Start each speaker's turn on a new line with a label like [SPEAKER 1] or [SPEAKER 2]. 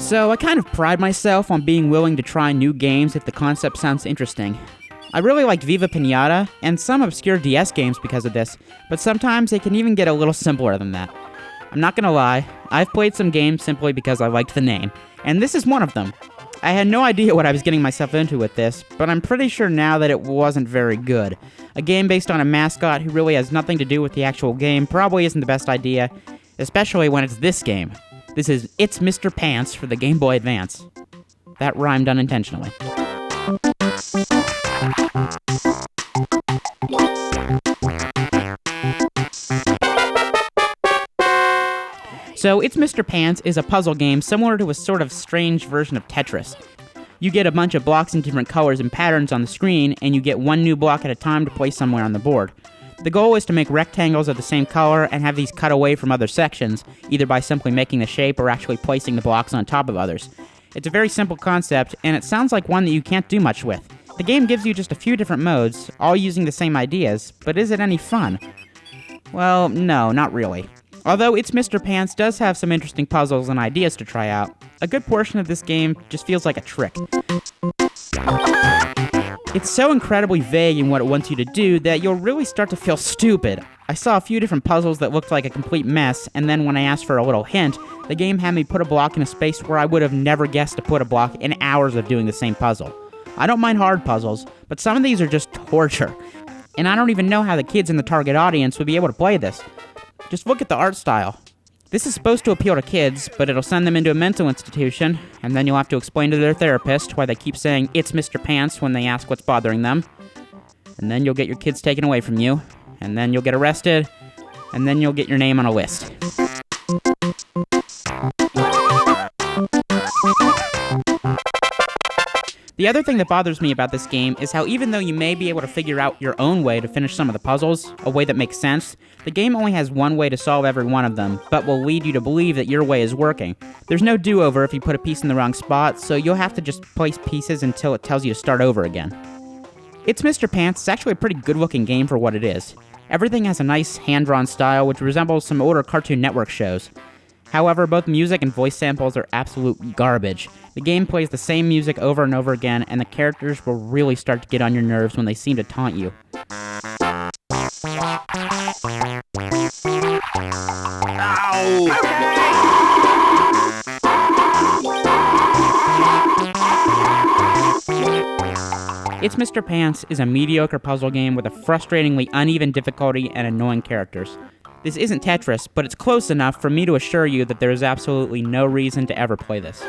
[SPEAKER 1] So I kind of pride myself on being willing to try new games if the concept sounds interesting. I really liked Viva Pinata and some obscure DS games because of this, but sometimes they can even get a little simpler than that. I'm not gonna lie, I've played some games simply because I liked the name, and this is one of them. I had no idea what I was getting myself into with this, but I'm pretty sure now that it wasn't very good. A game based on a mascot who really has nothing to do with the actual game probably isn't the best idea, especially when it's this game. This is It's Mr. Pants for the Game Boy Advance. That rhymed unintentionally. So, It's Mr. Pants is a puzzle game similar to a sort of strange version of Tetris. You get a bunch of blocks in different colors and patterns on the screen, and you get one new block at a time to place somewhere on the board. The goal is to make rectangles of the same color and have these cut away from other sections, either by simply making the shape or actually placing the blocks on top of others. It's a very simple concept, and it sounds like one that you can't do much with. The game gives you just a few different modes, all using the same ideas, but is it any fun? Well, no, not really. Although It's Mr. Pants does have some interesting puzzles and ideas to try out, a good portion of this game just feels like a trick. It's so incredibly vague in what it wants you to do that you'll really start to feel stupid. I saw a few different puzzles that looked like a complete mess, and then when I asked for a little hint, the game had me put a block in a space where I would have never guessed to put a block in hours of doing the same puzzle. I don't mind hard puzzles, but some of these are just torture. And I don't even know how the kids in the target audience would be able to play this. Just look at the art style. This is supposed to appeal to kids, but it'll send them into a mental institution, and then you'll have to explain to their therapist why they keep saying, "It's Mr. Pants," when they ask what's bothering them. And then you'll get your kids taken away from you, and then you'll get arrested, and then you'll get your name on a list. The other thing that bothers me about this game is how even though you may be able to figure out your own way to finish some of the puzzles, a way that makes sense, the game only has one way to solve every one of them, but will lead you to believe that your way is working. There's no do-over if you put a piece in the wrong spot, so you'll have to just place pieces until it tells you to start over again. It's Mr. Pants is actually a pretty good-looking game for what it is. Everything has a nice hand-drawn style which resembles some older Cartoon Network shows. However, both music and voice samples are absolute garbage. The game plays the same music over and over again, and the characters will really start to get on your nerves when they seem to taunt you. It's Mr. Pants is a mediocre puzzle game with a frustratingly uneven difficulty and annoying characters. This isn't Tetris, but it's close enough for me to assure you that there is absolutely no reason to ever play this.